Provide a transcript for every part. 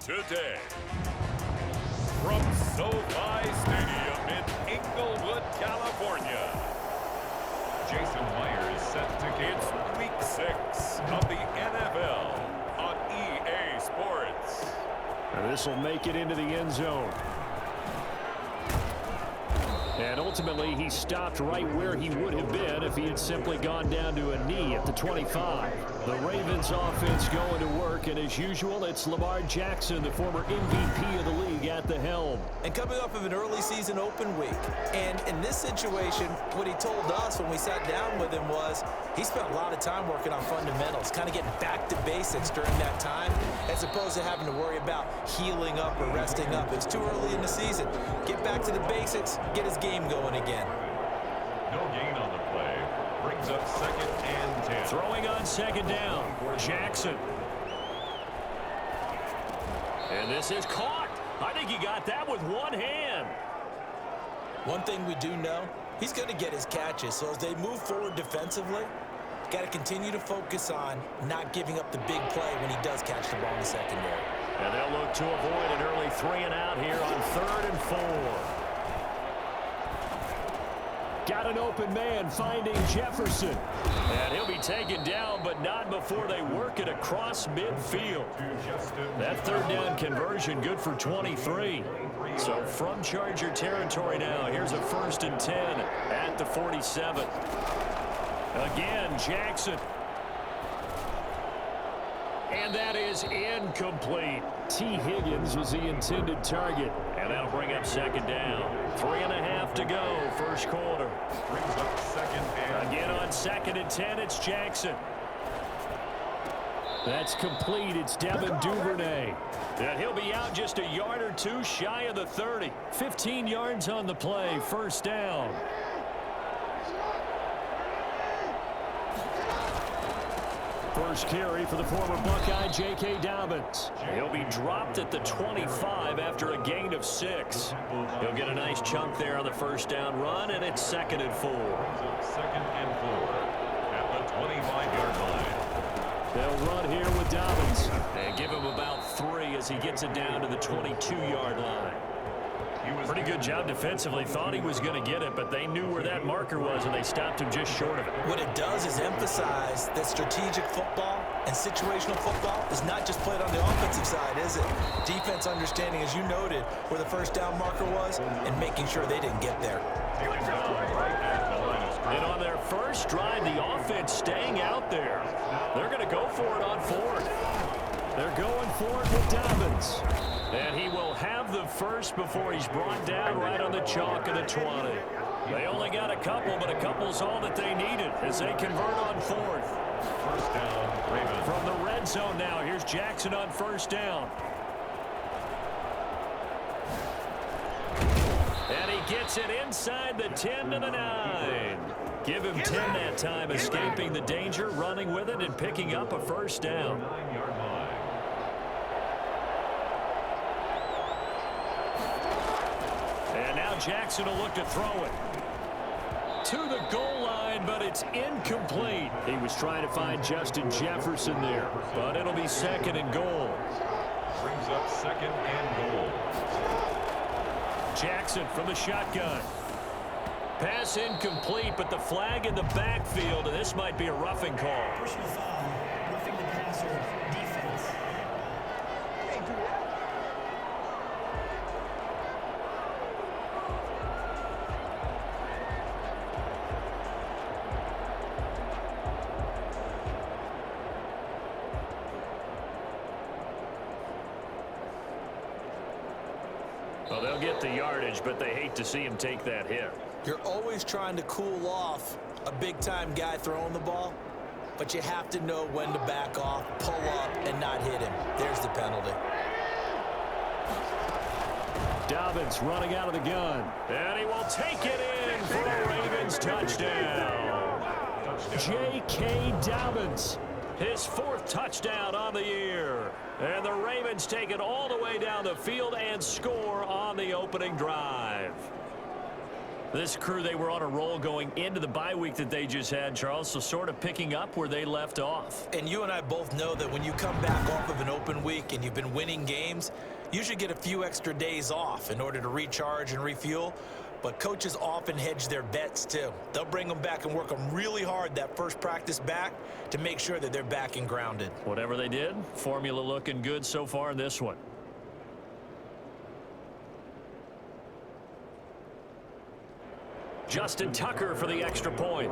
today. From SoFi Stadium in Inglewood, California, Jason Myers set to kick. It's Week 6 of the NFL on EA Sports. And this will make it into the end zone. And ultimately, he stopped right where he would have been if he had simply gone down to a knee at the 25. The Ravens offense going to work, and as usual, it's Lamar Jackson, the former MVP of the league, at the helm. And coming off of an early season open week. And in this situation, what he told us when we sat down with him was he spent a lot of time working on fundamentals, kind of getting back to basics during that time, as opposed to having to worry about healing up or resting up. It's too early in the season. Get back to the basics, get his game going again. No gain on the play. Brings up 2nd and 10. Throwing on 2nd down. Jackson. And this is caught. I think he got that with one hand. One thing we do know, he's going to get his catches. So as they move forward defensively, got to continue to focus on not giving up the big play when he does catch the ball in the secondary. And they'll look to avoid an early 3 and out here on 3rd and 4. Got an open man finding Jefferson. And he'll be taken down, but not before they work it across midfield. That 3rd down conversion good for 23. So from Charger territory now, here's a 1st and 10 at the 47. Again, Jackson. And that is incomplete. T. Higgins was the intended target. And that'll bring up 2nd down. 3.5 to go, 1st quarter. Brings up 2nd and Again on 2nd and 10, it's Jackson. That's complete. It's Devin Duvernay. And he'll be out just a yard or two shy of the 30. 15 yards on the play, 1st down. First carry for the former Buckeye, J.K. Dobbins. He'll be dropped at the 25 after a gain of 6. He'll get a nice chunk there on the 1st down run, and it's 2nd and 4. 2nd and 4 at the 25-yard line. They'll run here with Dobbins and give him about 3 as he gets it down to the 22-yard line. Pretty good job defensively. Thought he was going to get it, but they knew where that marker was, and they stopped him just short of it. What it does is emphasize that strategic football and situational football is not just played on the offensive side, is it? Defense understanding, as you noted, where the 1st down marker was and making sure they didn't get there. And on their first drive, the offense staying out there. They're going to go for it on 4th. They're going for it with Dobbins. And he will have the 1st before he's brought down right on the chalk of the 20. They only got a couple, but a couple's all that they needed as they convert on 4th. 1st down, Ravens. From the red zone now, here's Jackson on 1st down. And he gets it inside the 10 to the 9. Give him 10 that time, escaping the danger, running with it, and picking up a 1st down. 9-yard line. And now Jackson will look to throw it to the goal line, but it's incomplete. He was trying to find Justin Jefferson there, but it'll be 2nd and goal. Brings up 2nd and goal. Jackson from the shotgun. Pass incomplete, but the flag in the backfield, and this might be a roughing call. Personal foul, roughing the passer, defense. Well, they'll get the yardage, but they hate to see him take that hit. You're always trying to cool off a big-time guy throwing the ball, but you have to know when to back off, pull up, and not hit him. There's the penalty. Dobbins running out of the gun. And he will take it in for a Ravens touchdown. J.K. Dobbins, his 4th touchdown on the year. And the Ravens take it all the way down the field and score on the opening drive. This crew, they were on a roll going into the bye week that they just had, Charles, so sort of picking up where they left off. And you and I both know that when you come back off of an open week and you've been winning games, you should get a few extra days off in order to recharge and refuel. But coaches often hedge their bets, too. They'll bring them back and work them really hard that first practice back to make sure that they're back and grounded. Whatever they did, formula looking good so far in this one. Justin Tucker for the extra point.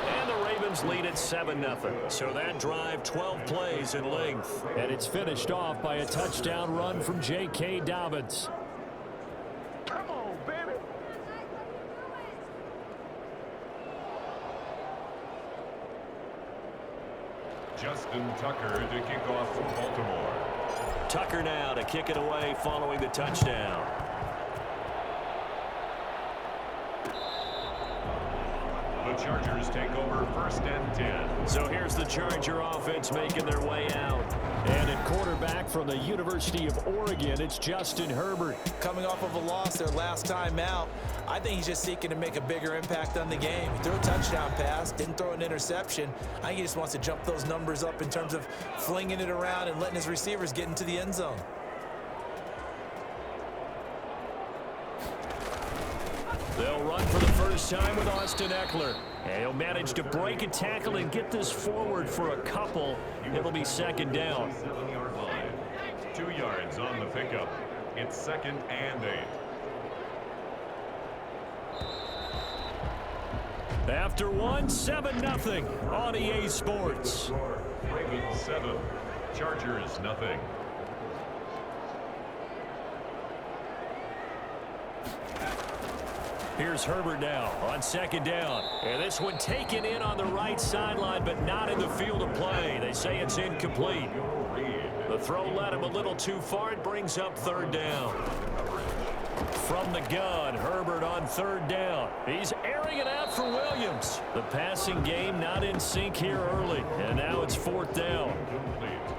And the Ravens lead at 7-0. So that drive, 12 plays in length. And it's finished off by a touchdown run from J.K. Dobbins. Come on, baby. Justin Tucker to kick off for Baltimore. Tucker now to kick it away following the touchdown. The Chargers take over 1st and 10. So here's the Charger offense making their way out. And at quarterback from the University of Oregon, it's Justin Herbert. Coming off of a loss their last time out, I think he's just seeking to make a bigger impact on the game. He threw a touchdown pass, didn't throw an interception. I think he just wants to jump those numbers up in terms of flinging it around and letting his receivers get into the end zone. They'll run for the first time with Austin Eckler. And he'll manage to break a tackle and get this forward for a couple. It'll be 2nd down. 7-yard line. 2 yards on the pickup. It's 2nd and 8. After one, 7-0 on EA Sports. Ravens 7. Chargers nothing. Here's Herbert now on 2nd down. And this one taken in on the right sideline, but not in the field of play. They say it's incomplete. The throw led him a little too far. It brings up 3rd down. From the gun, Herbert on 3rd down. He's airing it out for Williams. The passing game not in sync here early. And now it's 4th down.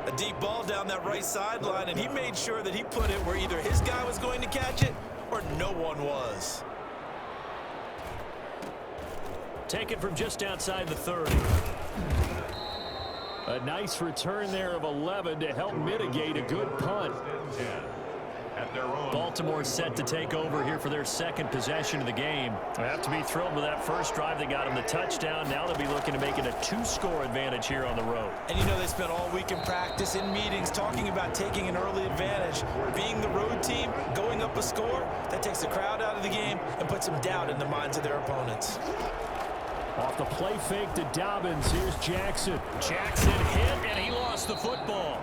A deep ball down that right sideline, and he made sure that he put it where either his guy was going to catch it or no one was. Taken from just outside the 30. A nice return there of 11 to help mitigate a good punt. Baltimore set to take over here for their 2nd possession of the game. They have to be thrilled with that first drive that got them the touchdown. Now they'll be looking to make it a 2-score advantage here on the road. And you know they spent all week in practice, in meetings, talking about taking an early advantage. Being the road team, going up a score, that takes the crowd out of the game and puts some doubt in the minds of their opponents. Off the play fake to Dobbins. Here's Jackson. Jackson hit, and he lost the football.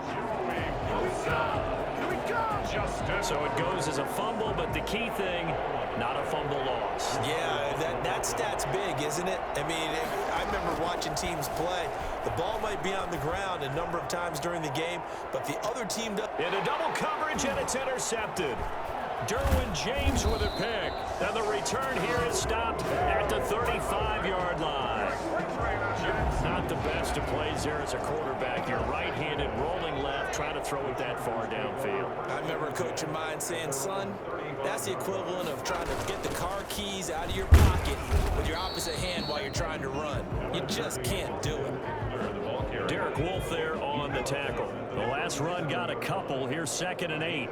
So it goes as a fumble, but the key thing, not a fumble loss. Yeah, that stat's big, isn't it? I mean, I remember watching teams play. The ball might be on the ground a number of times during the game, but the other team does. Into double coverage, and it's intercepted. Derwin James with a pick. And the return here is stopped at the 35-yard line. Not the best of plays there as a quarterback. You're right-handed, rolling left, trying to throw it that far downfield. I remember a coach of mine saying, son, that's the equivalent of trying to get the car keys out of your pocket with your opposite hand while you're trying to run. You just can't do it. Derek Wolfe there on the tackle. The last run got a couple. Here's 2nd and 8.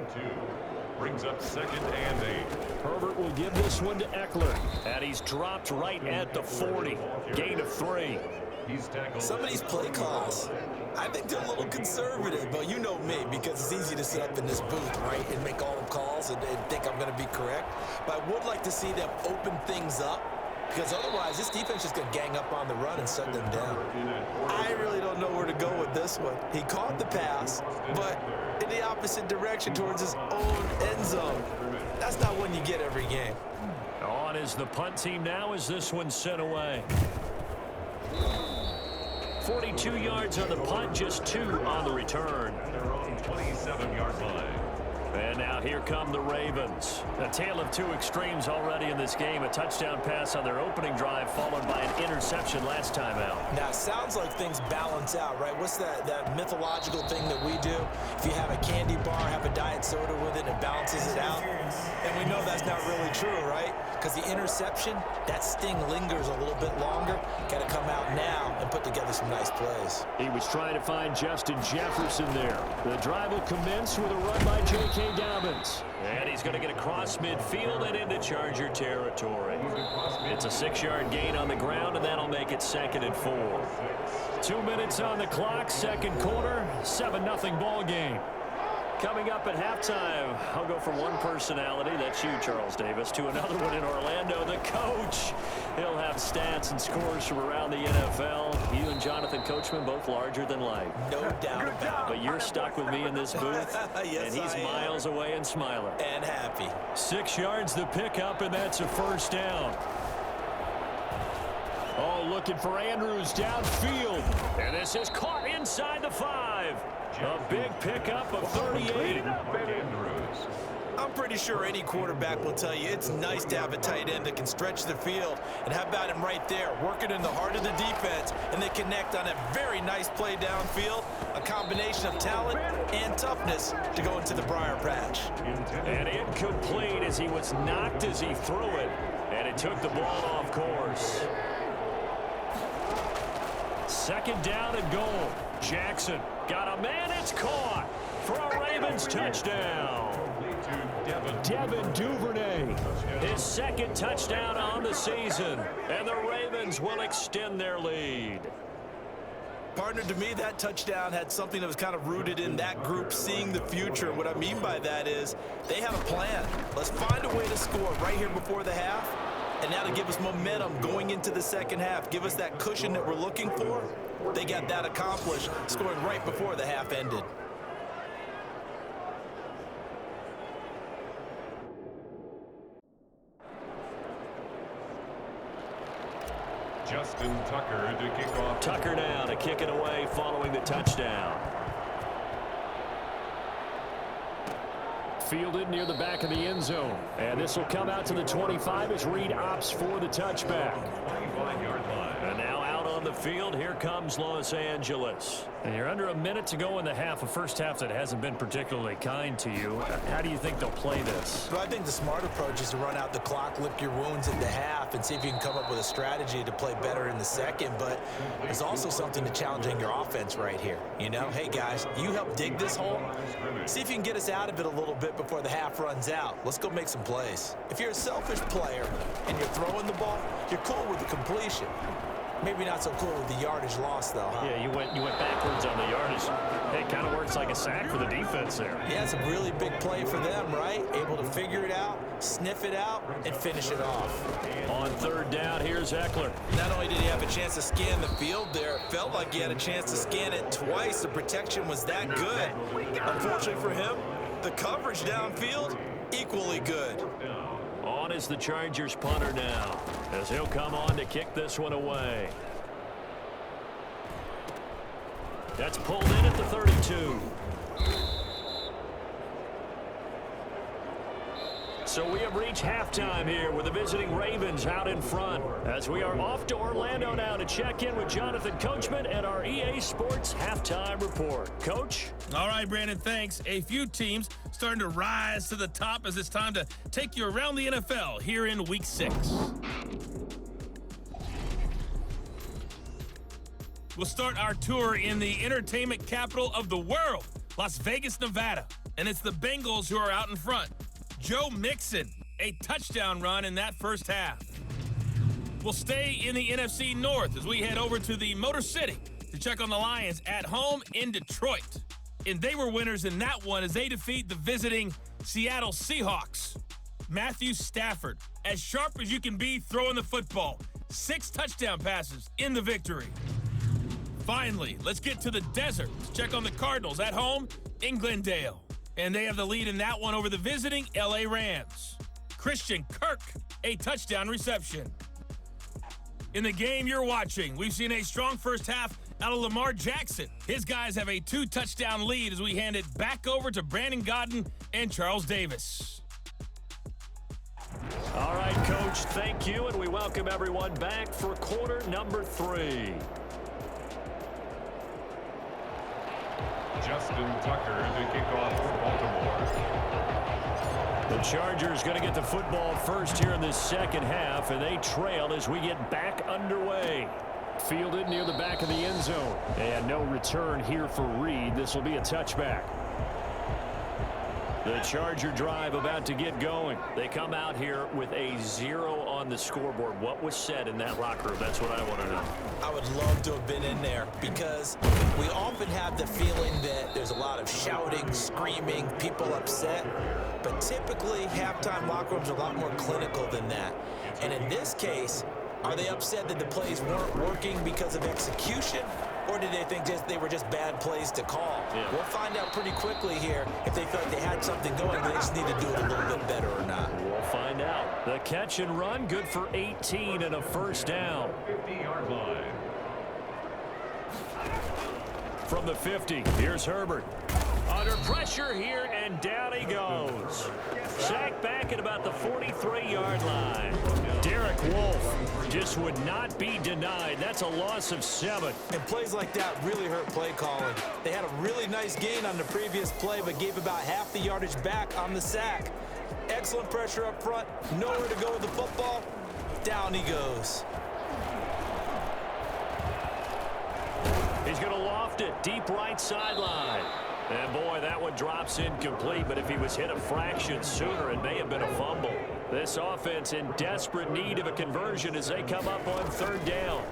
Brings up 2nd and 8. Herbert will give this one to Eckler. And he's dropped right at the 40. Gain of 3. He's tackled. Some of these play calls, I think they're a little conservative, but you know me, because it's easy to sit up in this booth, right, and make all the calls and think I'm going to be correct. But I would like to see them open things up, because otherwise this defense is going to gang up on the run and shut them down. I really don't know where to go with this one. He caught the pass, but in the opposite direction towards his own end zone. That's not one you get every game. On is the punt team now as this one's sent away. 42 yards on the punt, just 2 on the return. Their own 27-yard line. And now here come the Ravens. A tale of two extremes already in this game. A touchdown pass on their opening drive followed by an interception last time out. Now, it sounds like things balance out, right? What's that mythological thing that we do? If you have a candy bar, have a diet soda with it, it balances it out. And we know that's not really true, right? Because the interception, that sting lingers a little bit longer. Got to come out now and put together some nice plays. He was trying to find Justin Jefferson there. The drive will commence with a run by J.K. Dobbins. And he's going to get across midfield and into Charger territory. It's a 6-yard gain on the ground, and that'll make it 2nd and 4. 2 minutes on the clock, second quarter, 7-0 ball game. Coming up at halftime, I'll go from one personality, that's you, Charles Davis, to another one in Orlando, the coach. He'll have stats and scores from around the NFL. You and Jonathan Coachman both larger than life. No doubt about it. But you're stuck with me in this booth, Yes, and he's miles away and smiling. And happy. 6 yards the pickup, and that's a first down. Oh, looking for Andrews downfield. And this is caught inside the 5. A big pickup of 38. I'm pretty sure any quarterback will tell you it's nice to have a tight end that can stretch the field. And how about him right there, working in the heart of the defense, and they connect on a very nice play downfield, a combination of talent and toughness to go into the briar patch. And incomplete as he was knocked as he threw it, and it took the ball off course. 2nd down and goal. Jackson got a man, it's caught for a Ravens touchdown. Devin Duvernay, his 2nd touchdown on the season, and the Ravens will extend their lead. Partner, to me, that touchdown had something that was kind of rooted in that group seeing the future. What I mean by that is they have a plan. Let's find a way to score right here before the half, and now to give us momentum going into the second half, give us that cushion that we're looking for. They got that accomplished, scoring right before the half ended. Justin Tucker to kick off. Tucker now to kick it away following the touchdown. Fielded near the back of the end zone. And this will come out to the 25 as Reed opts for the touchback. 25-yard line. And now out on the field, here comes Los Angeles. And you're under a minute to go in the half, a first half that hasn't been particularly kind to you. How do you think they'll play this? Well, I think the smart approach is to run out the clock, lick your wounds at the half, and see if you can come up with a strategy to play better in the second. But there's also something to challenging your offense right here. You know, hey, guys, you help dig this hole. See if you can get us out of it a little bit before the half runs out. Let's go make some plays. If you're a selfish player and you're throwing the ball, you're cool with the completion. Maybe not so cool with the yardage loss, though, huh? Yeah, you went backwards on the yardage. It kind of works like a sack for the defense there. Yeah, it's a really big play for them, right? Able to figure it out, sniff it out, and finish it off. On 3rd down, here's Eckler. Not only did he have a chance to scan the field there, it felt like he had a chance to scan it twice. The protection was that good. Unfortunately for him, the coverage downfield, equally good. On is the Chargers punter now, as he'll come on to kick this one away. That's pulled in at the 32. So we have reached halftime here with the visiting Ravens out in front, as we are off to Orlando now to check in with Jonathan Coachman and our EA Sports Halftime Report. Coach? All right, Brandon, thanks. A few teams starting to rise to the top as it's time to take you around the NFL here in Week 6. We'll start our tour in the entertainment capital of the world, Las Vegas, Nevada. And it's the Bengals who are out in front. Joe Mixon, a touchdown run in that first half. We'll stay in the NFC North as we head over to the Motor City to check on the Lions at home in Detroit. And they were winners in that one as they defeat the visiting Seattle Seahawks. Matthew Stafford, as sharp as you can be throwing the football. 6 touchdown passes in the victory. Finally, let's get to the desert to check on the Cardinals at home in Glendale. And they have the lead in that one over the visiting LA Rams. Christian Kirk, a touchdown reception. In the game you're watching, we've seen a strong first half out of Lamar Jackson. His guys have a 2-touchdown lead as we hand it back over to Brandon Godden and Charles Davis. All right, Coach, thank you, and we welcome everyone back for quarter number 3. Justin Tucker to kick off for Baltimore. The Chargers going to get the football first here in this second half, and they trail as we get back underway. Fielded near the back of the end zone. And no return here for Reed. This will be a touchback. The Charger drive about to get going. They come out here with a 0 on the scoreboard. What was said in that locker room? That's what I want to know. I would love to have been in there because we often have the feeling that there's a lot of shouting, screaming, people upset. But typically, halftime locker rooms are a lot more clinical than that. And in this case, are they upset that the plays weren't working because of execution? Or did they think they were just bad plays to call? Yeah. We'll find out pretty quickly here if they felt they had something going, but they just need to do it a little bit better or not. We'll find out. The catch and run, good for 18 and a first down. 50-yard line. From the 50, here's Herbert. Under pressure here, and down he goes. Sacked back at about the 43-yard line. Derek Wolfe just would not be denied. That's a loss of 7. And plays like that really hurt play calling. They had a really nice gain on the previous play, but gave about half the yardage back on the sack. Excellent pressure up front. Nowhere to go with the football. Down he goes. He's going to loft it deep right sideline. And boy, that one drops incomplete, but if he was hit a fraction sooner, it may have been a fumble. This offense in desperate need of a conversion as they come up on 3rd down.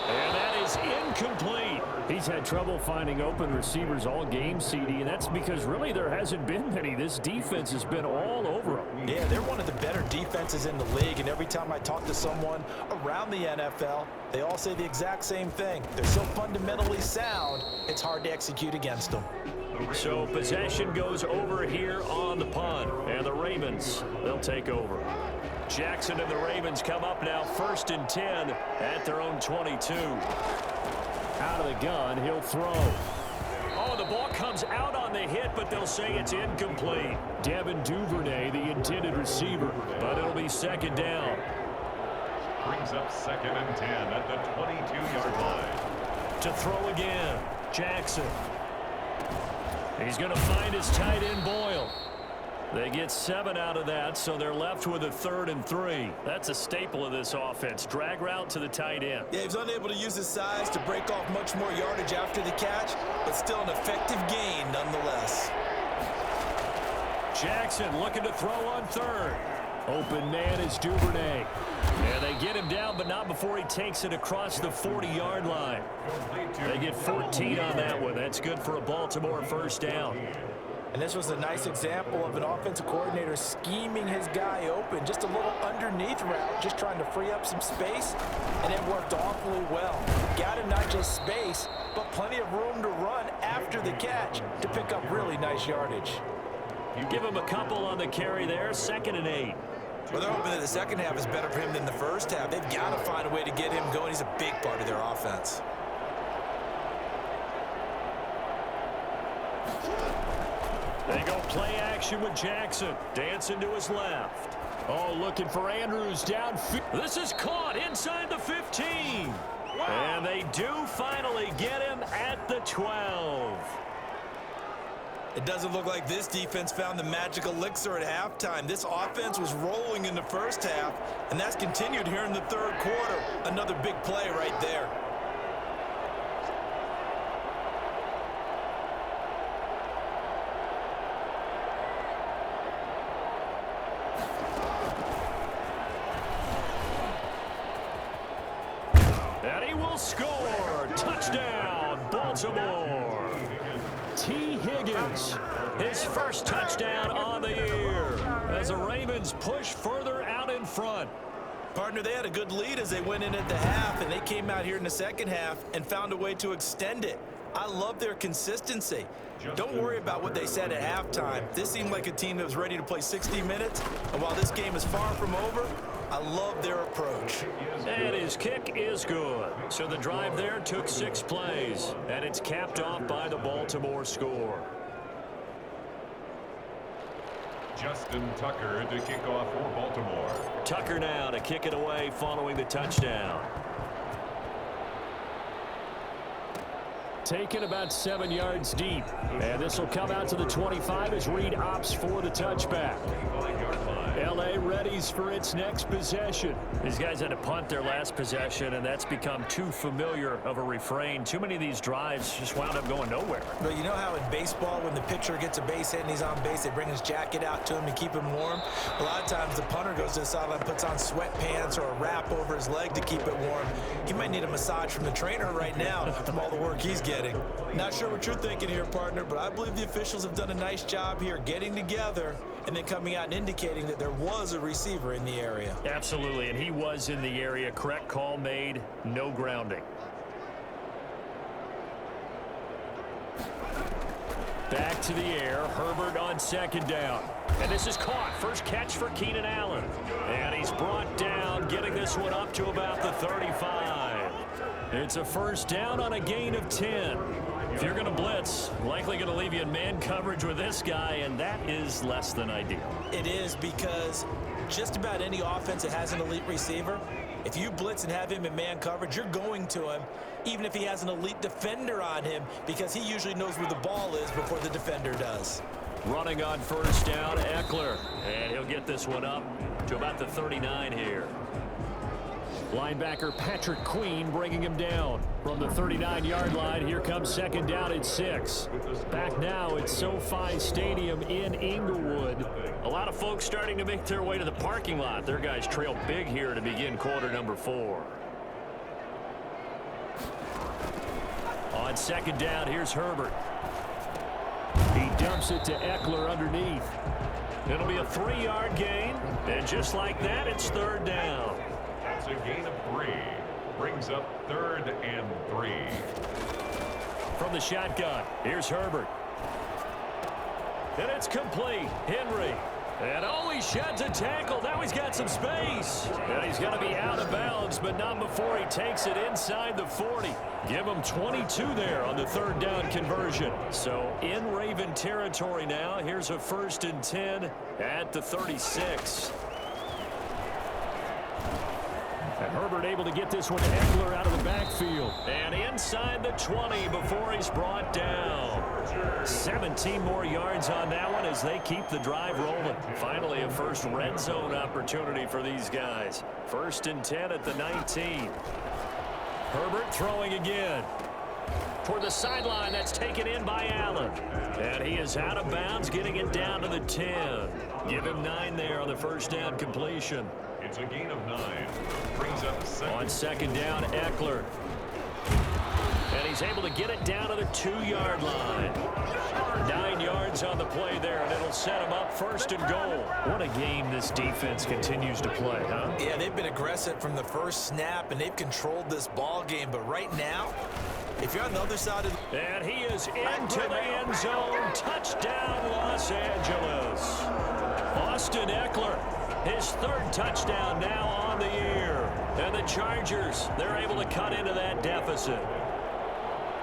And that is incomplete. He's had trouble finding open receivers all game, CD, and that's because really there hasn't been many. This defense has been all over them. Yeah, they're one of the better defenses in the league, and every time I talk to someone around the NFL, they all say the exact same thing. They're so fundamentally sound, it's hard to execute against them. So possession goes over here on the punt, and the Ravens, they'll take over. Jackson and the Ravens come up now 1st and 10 at their own 22. Out of the gun, he'll throw. Oh, the ball comes out on the hit, but they'll say it's incomplete. Devin Duvernay, the intended receiver, but it'll be 2nd down. Brings up 2nd and 10 at the 22-yard line. To throw again, Jackson. He's going to find his tight end, Boyle. They get 7 out of that, so they're left with a 3rd and 3. That's a staple of this offense. Drag route to the tight end. Yeah, he's unable to use his size to break off much more yardage after the catch, but still an effective gain nonetheless. Jackson looking to throw on 3rd. Open man is Duvernay. And they get him down, but not before he takes it across the 40-yard line. They get 14 on that one. That's good for a Baltimore first down. And this was a nice example of an offensive coordinator scheming his guy open. Just a little underneath route, just trying to free up some space, and it worked awfully well. Got him not just space, but plenty of room to run after the catch to pick up really nice yardage. You give him a couple on the carry there, 2nd and 8. Well, they're hoping that the second half is better for him than the first half. They've got to find a way to get him going. He's a big part of their offense. They go play action with Jackson. Dancing to his left. Oh, looking for Andrews downfield. This is caught inside the 15. Wow. And they do finally get him at the 12. It doesn't look like this defense found the magic elixir at halftime. This offense was rolling in the first half, and that's continued here in the 3rd quarter. Another big play right there. And he will score. Touchdown, Baltimore. T. Higgins, his first touchdown on the year as the Ravens push further out in front. Partner, they had a good lead as they went in at the half, and they came out here in the second half and found a way to extend it. I love their consistency. Don't worry about what they said at halftime. This seemed like a team that was ready to play 60 minutes. And while this game is far from over, I love their approach. And his kick is good. So the drive there took 6 plays. And it's capped off by the Baltimore score. Justin Tucker to kick off for Baltimore. Tucker now to kick it away following the touchdown. Taken about 7 yards deep. And this will come out to the 25 as Reed opts for the touchback. L.A. readies for its next possession. These guys had to punt their last possession, and that's become too familiar of a refrain. Too many of these drives just wound up going nowhere. But you know how in baseball, when the pitcher gets a base hit and he's on base, they bring his jacket out to him to keep him warm? A lot of times the punter goes to the sideline, puts on sweatpants or a wrap over his leg to keep it warm. He might need a massage from the trainer right now from all the work he's getting. Not sure what you're thinking here, partner, but I believe the officials have done a nice job here getting together and then coming out and indicating that there was a receiver in the area. Absolutely, and he was in the area. Correct call made, no grounding. Back to the air, Herbert on second down. And this is caught. First catch for Keenan Allen. And he's brought down, getting this one up to about the 35. It's a first down on a gain of 10. If you're going to blitz, likely going to leave you in man coverage with this guy, and that is less than ideal. It is, because just about any offense that has an elite receiver, if you blitz and have him in man coverage, you're going to him, even if he has an elite defender on him, because he usually knows where the ball is before the defender does. Running on first down, Eckler. And he'll get this one up to about the 39 here. Linebacker Patrick Queen bringing him down from the 39-yard line. Here comes second down at 6. Back now at SoFi Stadium in Inglewood. A lot of folks starting to make their way to the parking lot. Their guys trail big here to begin quarter number 4. On second down, here's Herbert. He dumps it to Eckler underneath. It'll be a 3-yard gain, and just like that, it's third down. That's a gain of 3. Brings up 3rd and 3. From the shotgun, here's Herbert. And it's complete. Henry. And oh, he sheds a tackle. Now he's got some space. And he's going to be out of bounds, but not before he takes it inside the 40. Give him 22 there on the third down conversion. So in Raven territory now. Here's a 1st and 10 at the 36. And Herbert able to get this one to Eckler out of the backfield. And inside the 20 before he's brought down. 17 more yards on that one as they keep the drive rolling. Finally, a first red zone opportunity for these guys. 1st and 10 at the 19. Herbert throwing again. Toward the sideline, that's taken in by Allen. And he is out of bounds, getting it down to the 10. Give him 9 there on the first down completion. It's a gain of 9. Brings up second. On second down, Eckler. And he's able to get it down to the 2-yard line. 9 yards on the play there, and it'll set him up 1st and goal. What a game this defense continues to play, huh? Yeah, they've been aggressive from the first snap, and they've controlled this ball game. But right now, if you're on the other side of the... And he is into the end zone. Touchdown, Los Angeles. Austin Eckler, his 3rd touchdown now on the year. And the Chargers, they're able to cut into that deficit.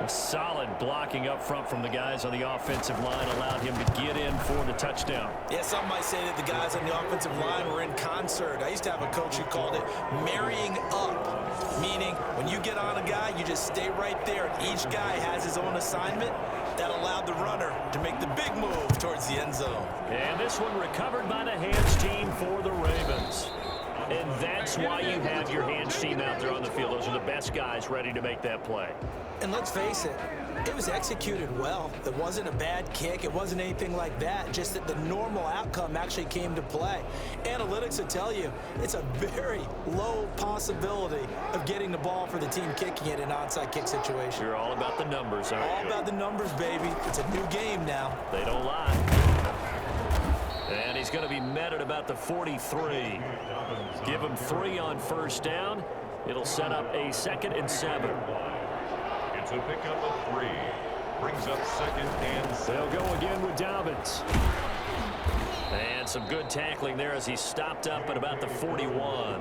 Solid blocking up front from the guys on the offensive line allowed him to get in for the touchdown. Yeah, some might say that the guys on the offensive line were in concert. I used to have a coach who called it marrying up, meaning when you get on a guy, you just stay right there. Each guy has his own assignment. That allowed the runner to make the big move towards the end zone. And this one recovered by the hands team for the Ravens. And that's why you have your hands team out there on the field. Those are the best guys ready to make that play. And let's face it, it was executed well. It wasn't a bad kick. It wasn't anything like that. Just that the normal outcome actually came to play. Analytics will tell you it's a very low possibility of getting the ball for the team kicking it in an onside kick situation. You're all about the numbers, aren't you? All about the numbers, baby. It's a new game now. They don't lie. And he's going to be met at about the 43. Give him 3 on first down. It'll set up a 2nd and 7. It's a pickup of 3. Brings up second and 7. They'll go again with Dobbins. And some good tackling there as he stopped up at about the 41.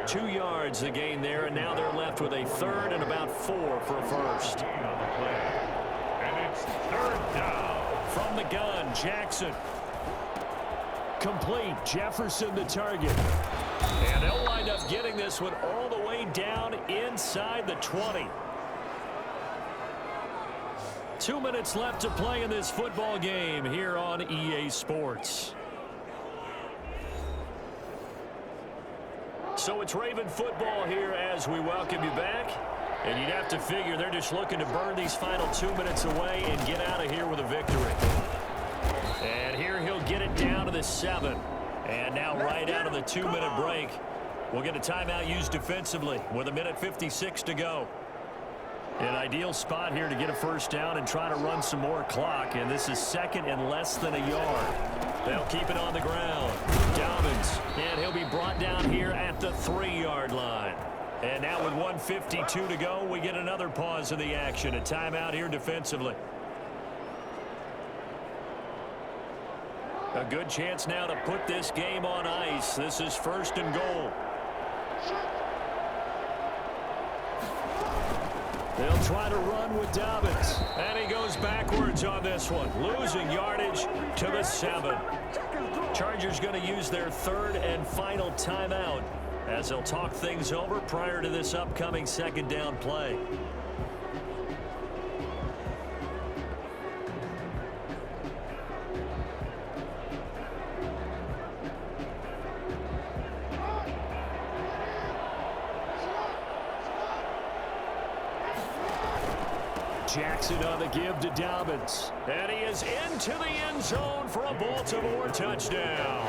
2 yards the gain there, and now they're left with a third and about 4 for a first. And it's third down. From the gun, Jackson. Complete. Jefferson the target. And they'll wind up getting this one all the way down inside the 20. 2 minutes left to play in this football game here on EA Sports. So it's Raven football here as we welcome you back. And you'd have to figure they're just looking to burn these final 2 minutes away and get out of here with a victory. And here he'll get it down to the 7. And now right out of the 2-minute break, we'll get a timeout used defensively with 1:56 to go. An ideal spot here to get a first down and try to run some more clock. And this is second and less than a yard. They'll keep it on the ground. Dobbins, and he'll be brought down here at the 3-yard line. And now with 1:52 to go, we get another pause in the action. A timeout here defensively. A good chance now to put this game on ice. This is first and goal. They'll try to run with Dobbins. And he goes backwards on this one. Losing yardage to the 7. Chargers going to use their third and final timeout as they'll talk things over prior to this upcoming second down play. Jackson on the give to Dobbins. And he is into the end zone for a Baltimore touchdown.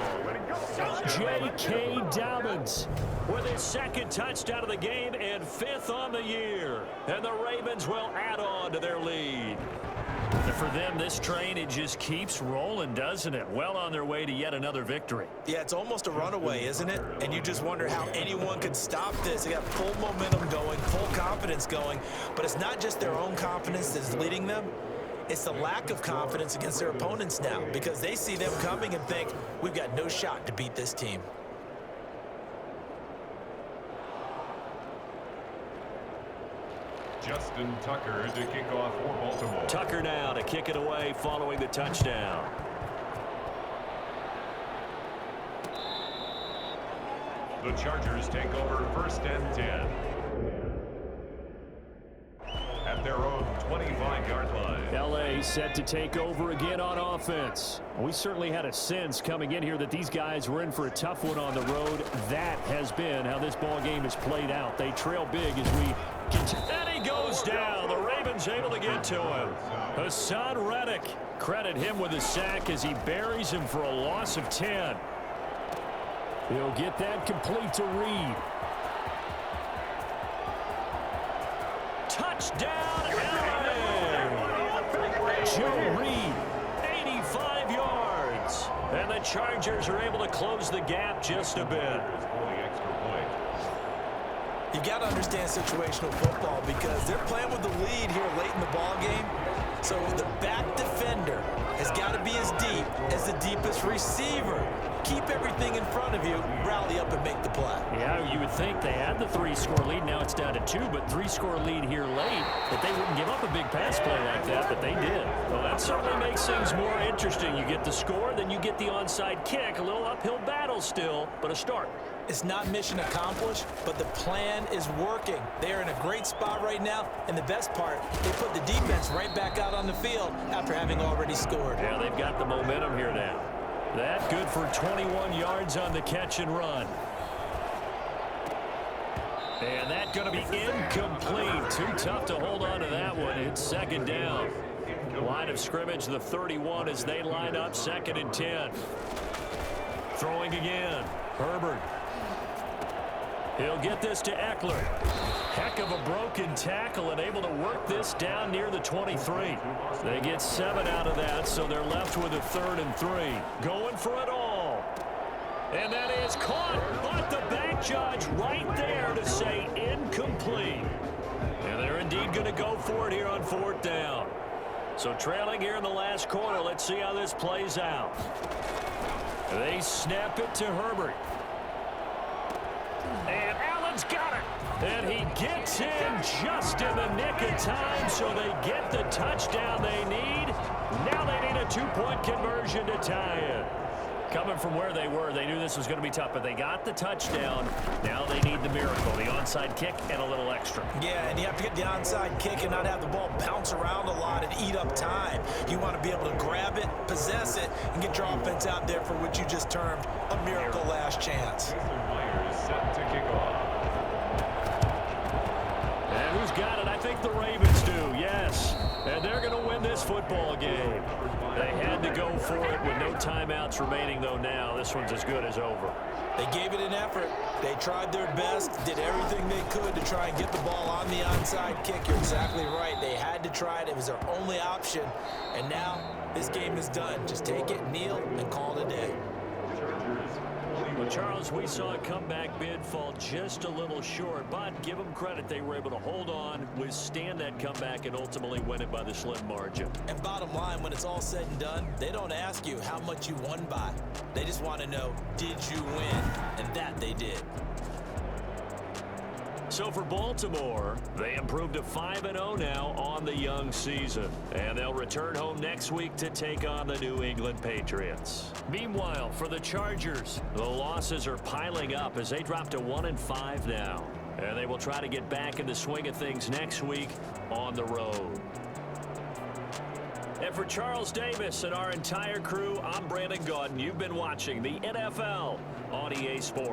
J.K. Dobbins with his second touchdown of the game and 5th on the year. And the Ravens will add on to their lead. And for them, this train, it just keeps rolling, doesn't it? Well on their way to yet another victory. Yeah, it's almost a runaway, isn't it? And you just wonder how anyone could stop this. They got full momentum going, full confidence going. But it's not just their own confidence that's leading them. It's the lack of confidence against their opponents now because they see them coming and think, we've got no shot to beat this team. Justin Tucker to kick off for Baltimore. Tucker now to kick it away following the touchdown. The Chargers take over first and 10. At their own 25-yard line. L.A. set to take over again on offense. We certainly had a sense coming in here that these guys were in for a tough one on the road. That has been how this ball game has played out. They trail big as we continue. And he goes down. The Ravens able to get to him. Hassan Reddick, credit him with a sack as he buries him for a loss of 10. He'll get that complete to Reed. Touchdown, L.A. Joe Reed, 85 yards. And the Chargers are able to close the gap just a bit. You've got to understand situational football because they're playing with the lead here late in the ball game. So the back defender has got to be as deep as the deepest receiver. Keep everything in front of you, rally up and make the play. Yeah, you would think they had the 3-score lead. Now it's down to 2, but 3-score lead here late, that they wouldn't give up a big pass play like that, but they did. Well, that certainly makes things more interesting. You get the score, then you get the onside kick. A little uphill battle still, but a start. It's not mission accomplished, but the plan is working. They're in a great spot right now, and the best part, they put the defense right back out on the field after having already scored. Yeah, they've got the momentum here now. That good for 21 yards on the catch and run. And that going to be incomplete. Too tough to hold on to that one. It's second down. Line of scrimmage, the 31 as they line up, second and 10. Throwing again. Herbert. He'll get this to Eckler. Heck of a broken tackle and able to work this down near the 23. They get 7 out of that, so they're left with a 3rd and 3. Going for it all. And that is caught, but the back judge right there to say incomplete. And they're indeed going to go for it here on 4th down. So trailing here in the last quarter. Let's see how this plays out. They snap it to Herbert. And Allen's got it. And he gets in just in the nick of time, so they get the touchdown they need. Now they need a 2-point conversion to tie it. Coming from where they were, they knew this was going to be tough, but they got the touchdown. Now they need the miracle, the onside kick and a little extra. Yeah, and you have to get the onside kick and not have the ball bounce around a lot and eat up time. You want to be able to grab it, possess it, and get your offense out there for what you just termed a miracle last chance. Myers set to kick off. And who's got it? I think the Ravens do, yes. And they're going to win this football game. They had to go for it with no timeouts remaining, though now. This one's as good as over. They gave it an effort. They tried their best, did everything they could to try and get the ball on the onside kick. You're exactly right. They had to try it. It was their only option. And now this game is done. Just take it, kneel, and call it a day. Well, Charles, we saw a comeback bid fall just a little short, but give them credit. They were able to hold on, withstand that comeback, and ultimately win it by the slim margin. And bottom line, when it's all said and done, they don't ask you how much you won by. They just want to know, did you win? And that they did. So for Baltimore, they improved to 5-0 now on the young season. And they'll return home next week to take on the New England Patriots. Meanwhile, for the Chargers, the losses are piling up as they drop to 1-5 now. And they will try to get back in the swing of things next week on the road. And for Charles Davis and our entire crew, I'm Brandon Gaudin. You've been watching the NFL on EA Sports.